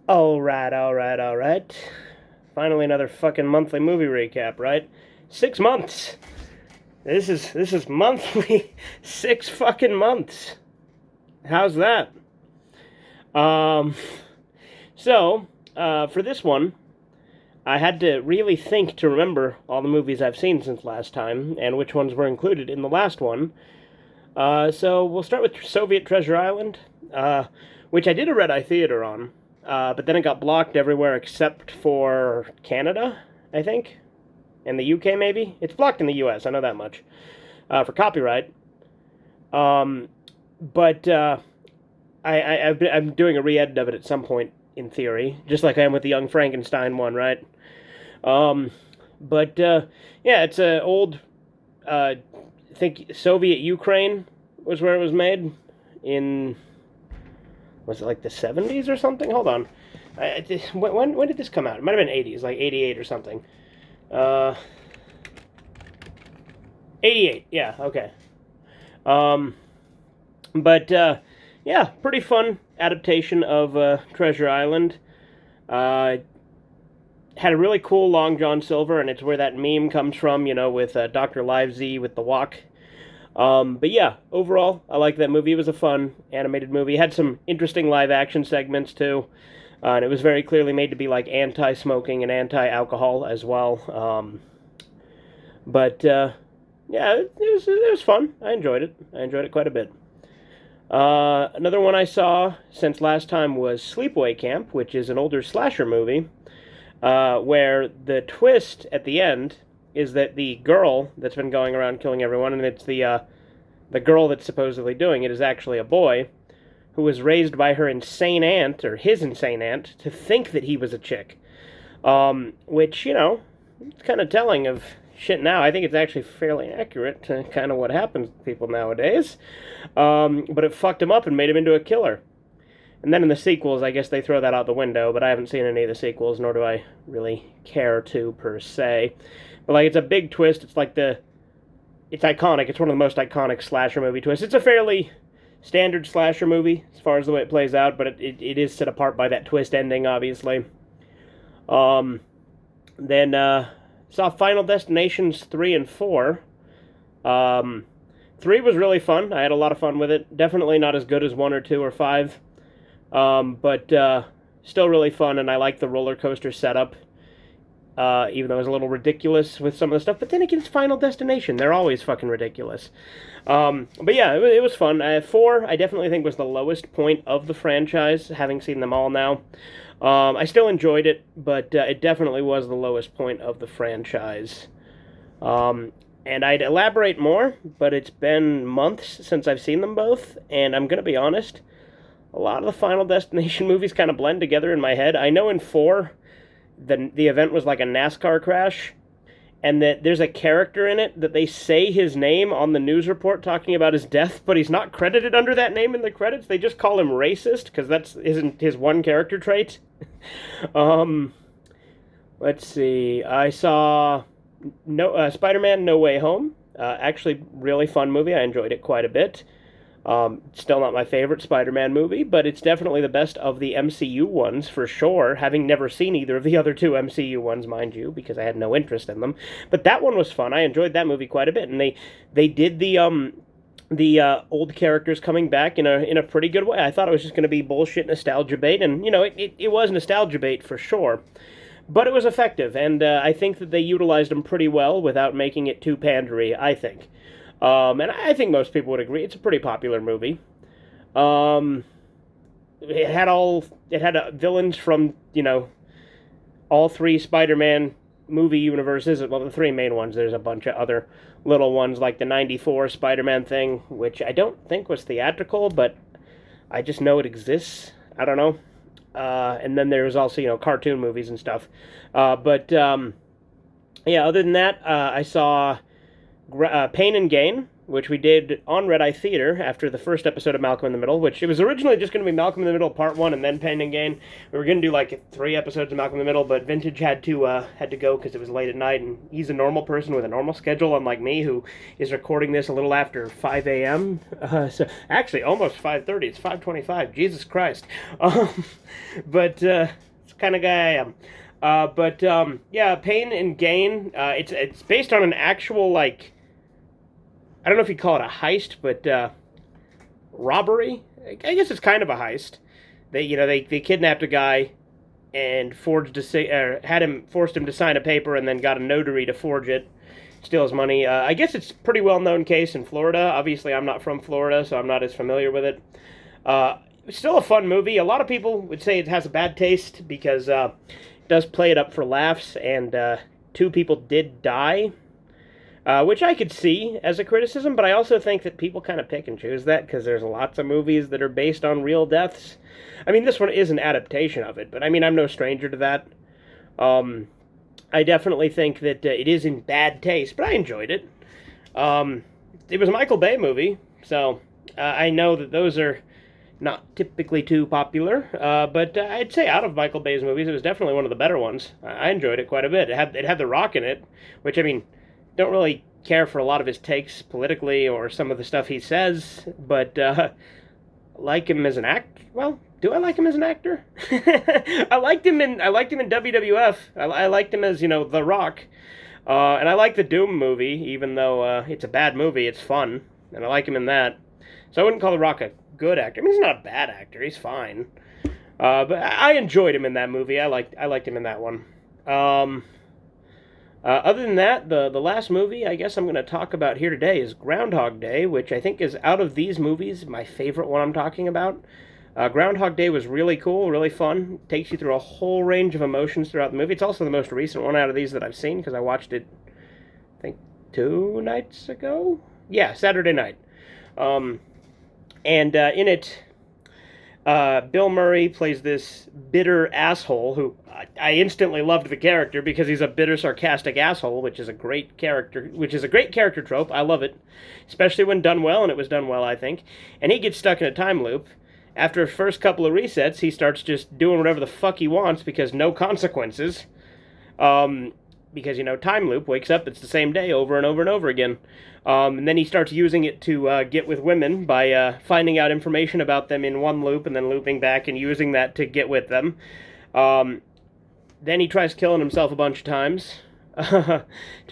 All right. Finally, another fucking monthly movie recap, right? 6 months. This is monthly. 6 fucking months. How's that? Um. For this one, I had to really think to remember all the movies I've seen since last time and which ones were included in the last one. So we'll start with Soviet Treasure Island, which I did a red eye theater on, but then it got blocked everywhere except for Canada, I think, and the UK maybe. It's blocked in the US, I know that much, for copyright. Um, but I'm doing a re-edit of it at some point in theory, just like I am with the Young Frankenstein one, right? Um, but yeah, it's a old. I think Soviet Ukraine was where it was made in, was it like the 70s or something? Hold on. When did this come out? It might have been 80s, like 88 or something. Uh, 88. Yeah, okay. Um, but yeah, pretty fun adaptation of Treasure Island. Uh, had a really cool Long John Silver, and it's where that meme comes from, with Dr. Livesey with the walk. But yeah, overall, I like that movie. It was a fun animated movie. It had some interesting live action segments too, and it was very clearly made to be like anti-smoking and anti-alcohol as well. But yeah, it was fun. I enjoyed it. I enjoyed it quite a bit. Another one I saw since last time was Sleepaway Camp, which is an older slasher movie, where the twist at the end is that the girl that's been going around killing everyone, and it's the girl that's supposedly doing it, is actually a boy who was raised by her insane aunt, or his insane aunt, to think that he was a chick. Which, it's kind of telling of shit now. I think it's actually fairly accurate to kind of what happens to people nowadays. But it fucked him up and made him into a killer. And then in the sequels, I guess they throw that out the window, but I haven't seen any of the sequels, nor do I really care to, per se. But, like, it's a big twist. It's iconic. It's one of the most iconic slasher movie twists. It's a fairly standard slasher movie, as far as the way it plays out, but it is set apart by that twist ending, obviously. Then saw Final Destinations 3 and 4. 3 was really fun. I had a lot of fun with it. Definitely not as good as 1 or 2 or 5. But still really fun, and I like the roller coaster setup, even though it was a little ridiculous with some of the stuff. But then again, it's Final Destination. They're always fucking ridiculous. But yeah, it was fun. 4, I definitely think, was the lowest point of the franchise, having seen them all now. I still enjoyed it, but it definitely was the lowest point of the franchise. And I'd elaborate more, but it's been months since I've seen them both, and I'm going to be honest, a lot of the Final Destination movies kind of blend together in my head. I know in 4, the event was like a NASCAR crash, and that there's a character in it that they say his name on the news report talking about his death, but he's not credited under that name in the credits. They just call him racist, because that isn't his one character trait. Let's see. I saw Spider-Man No Way Home. Actually, really fun movie. I enjoyed it quite a bit. Still not my favorite Spider-Man movie, but it's definitely the best of the MCU ones, for sure, having never seen either of the other two MCU ones, mind you, because I had no interest in them. But that one was fun. I enjoyed that movie quite a bit, and they did the old characters coming back in a pretty good way. I thought it was just going to be bullshit nostalgia bait, and, it was nostalgia bait for sure. But it was effective, and I think that they utilized them pretty well without making it too pandery, I think. And I think most people would agree. It's a pretty popular movie. It had villains from, all 3 Spider-Man movie universes. Well, the 3 main ones. There's a bunch of other little ones, like the 94 Spider-Man thing, which I don't think was theatrical, but I just know it exists. I don't know. And then there's also, cartoon movies and stuff. Yeah, other than that, I saw Pain and Gain, which we did on Red Eye Theater after the first episode of Malcolm in the Middle, which it was originally just going to be Malcolm in the Middle Part 1 and then Pain and Gain. We were going to do like 3 episodes of Malcolm in the Middle, but Vintage had to go because it was late at night, and he's a normal person with a normal schedule, unlike me, who is recording this a little after 5 a.m. So actually, almost 5:30. It's 5:25. Jesus Christ. But it's the kind of guy I am. Yeah, Pain and Gain. It's based on an actual, like, I don't know if you'd call it a heist, but robbery. I guess it's kind of a heist. They kidnapped a guy and forced him to sign a paper, and then got a notary to forge it, steal his money. I guess it's a pretty well-known case in Florida. Obviously, I'm not from Florida, so I'm not as familiar with it. It's still a fun movie. A lot of people would say it has a bad taste because it does play it up for laughs, and 2 people did die. Which I could see as a criticism, but I also think that people kind of pick and choose that because there's lots of movies that are based on real deaths. I mean, this one is an adaptation of it, but I mean, I'm no stranger to that. I definitely think that it is in bad taste, but I enjoyed it. It was a Michael Bay movie, so I know that those are not typically too popular, but I'd say out of Michael Bay's movies, it was definitely one of the better ones. I enjoyed it quite a bit. It had The Rock in it, which, I mean, don't really care for a lot of his takes politically or some of the stuff he says, but like him as an actor. Well, do I like him as an actor? I liked him in WWF. I liked him as, The Rock, and I like the Doom movie, even though it's a bad movie. It's fun, and I like him in that. So I wouldn't call The Rock a good actor. I mean, he's not a bad actor. He's fine, but I enjoyed him in that movie. I liked him in that one. Other than that, the last movie I guess I'm going to talk about here today is Groundhog Day, which I think is, out of these movies, my favorite one I'm talking about. Groundhog Day was really cool, really fun. Takes you through a whole range of emotions throughout the movie. It's also the most recent one out of these that I've seen, because I watched it, I think, 2 nights ago? Yeah, Saturday night. In it, Bill Murray plays this bitter asshole who I instantly loved the character because he's a bitter, sarcastic asshole, which is a great character trope. I love it, especially when done well, and it was done well, I think. And he gets stuck in a time loop. After his first couple of resets, he starts just doing whatever the fuck he wants because no consequences. Because, time loop, wakes up, it's the same day over and over and over again. And then he starts using it to get with women by finding out information about them in one loop and then looping back and using that to get with them. Then he tries killing himself a bunch of times to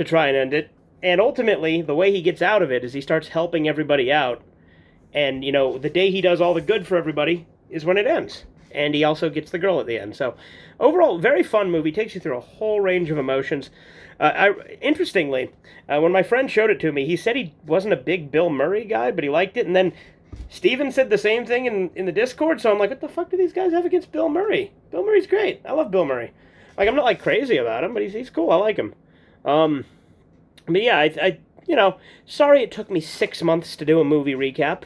try and end it. And ultimately, the way he gets out of it is he starts helping everybody out. And, the day he does all the good for everybody is when it ends. And he also gets the girl at the end. So, overall, very fun movie. Takes you through a whole range of emotions. Interestingly, when my friend showed it to me, he said he wasn't a big Bill Murray guy, but he liked it. And then Steven said the same thing in the Discord. So I'm like, what the fuck do these guys have against Bill Murray? Bill Murray's great. I love Bill Murray. Like, I'm not, like, crazy about him, but he's cool. I like him. But yeah, I sorry it took me 6 months to do a movie recap.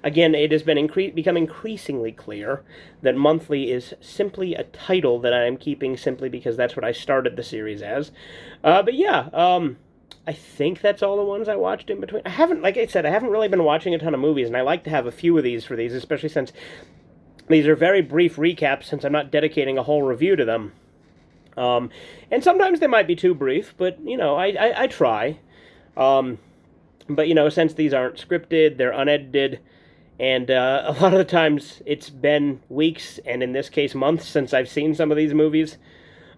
Again, it has become increasingly clear that monthly is simply a title that I am keeping simply because that's what I started the series as. But yeah, I think that's all the ones I watched in between. Like I said, I haven't really been watching a ton of movies, and I like to have a few of these for these, especially since these are very brief recaps, since I'm not dedicating a whole review to them. And sometimes they might be too brief, but, I try. But, since these aren't scripted, they're unedited, and a lot of the times it's been weeks, and in this case months, since I've seen some of these movies.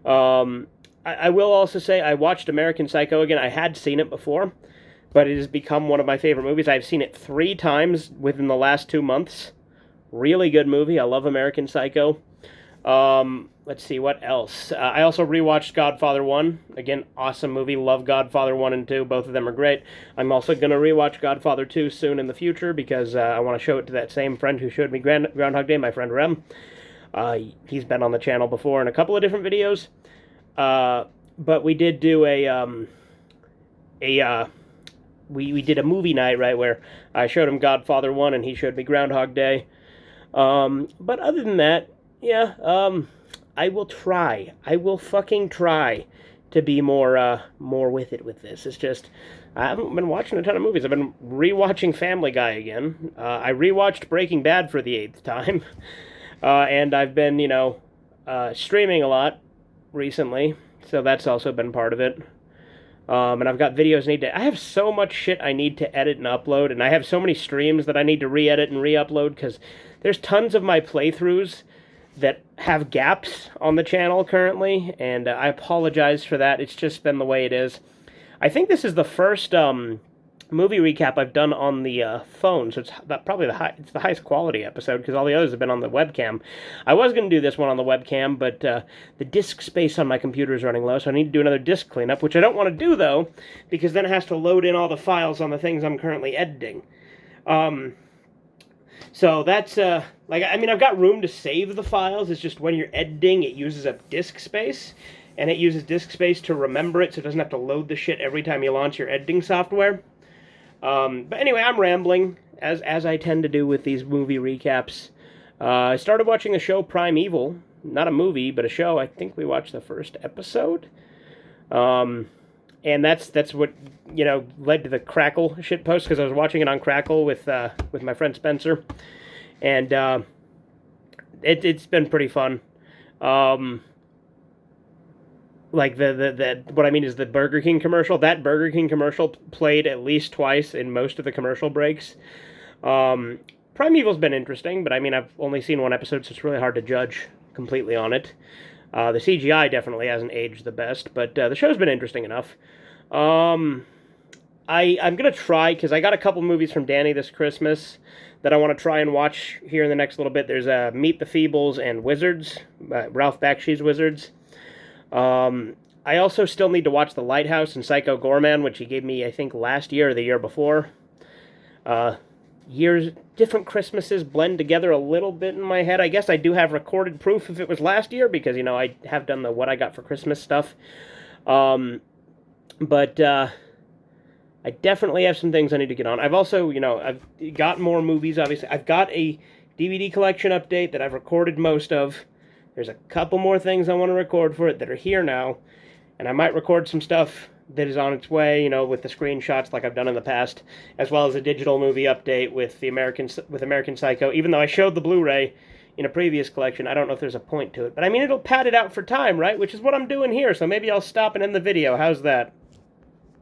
I will also say I watched American Psycho again. I had seen it before, but it has become one of my favorite movies. I've seen it 3 times within the last 2 months. Really good movie. I love American Psycho. Let's see, what else? I also rewatched Godfather 1. Again, awesome movie. Love Godfather 1 and 2. Both of them are great. I'm also going to rewatch Godfather 2 soon in the future because I want to show it to that same friend who showed me Groundhog Day, my friend Rem. He's been on the channel before in a couple of different videos. But we did do we did a movie night, right, where I showed him Godfather 1 and he showed me Groundhog Day. But other than that, yeah, I will try. I will fucking try to be more with it with this. It's just, I haven't been watching a ton of movies. I've been rewatching Family Guy again. I rewatched Breaking Bad for the eighth time. And I've been, streaming a lot recently, so that's also been part of it. And I've got videos I have so much shit I need to edit and upload, and I have so many streams that I need to re-edit and re-upload, because there's tons of my playthroughs that have gaps on the channel currently, and I apologize for that. It's just been the way it is. I think this is the first movie recap I've done on the phone, so it's probably it's the highest quality episode, because all the others have been on the webcam. I was going to do this one on the webcam, but the disk space on my computer is running low, so I need to do another disk cleanup, which I don't want to do, though, because then it has to load in all the files on the things I'm currently editing. So that's, I've got room to save the files. It's just when you're editing, it uses up disk space, and it uses disk space to remember it, so it doesn't have to load the shit every time you launch your editing software. But anyway, I'm rambling, as I tend to do with these movie recaps. I started watching the show Primeval. Not a movie, but a show. I think we watched the first episode. And that's what, led to the Crackle shitpost, because I was watching it on Crackle with my friend Spencer. And it's been pretty fun. Like what I mean is the Burger King commercial. That Burger King commercial played at least twice in most of the commercial breaks. Primeval's been interesting, but I've only seen one episode, so it's really hard to judge completely on it. The CGI definitely hasn't aged the best, but the show's been interesting enough. I'm gonna try, because I got a couple movies from Danny this Christmas that I want to try and watch here in the next little bit. There's Meet the Feebles and Wizards, Ralph Bakshi's Wizards. I also still need to watch The Lighthouse and Psycho Goreman, which he gave me, I think, last year or the year before. Different Christmases blend together a little bit in my head. I guess I do have recorded proof if it was last year, because, I have done the What I Got for Christmas stuff. But I definitely have some things I need to get on. I've also, I've got more movies, obviously. I've got a DVD collection update that I've recorded most of. There's a couple more things I want to record for it that are here now, and I might record some stuff that is on its way, with the screenshots like I've done in the past, as well as a digital movie update with American Psycho. Even though I showed the Blu-ray in a previous collection, I don't know if there's a point to it. But it'll pad it out for time, right? Which is what I'm doing here, so maybe I'll stop and end the video. How's that?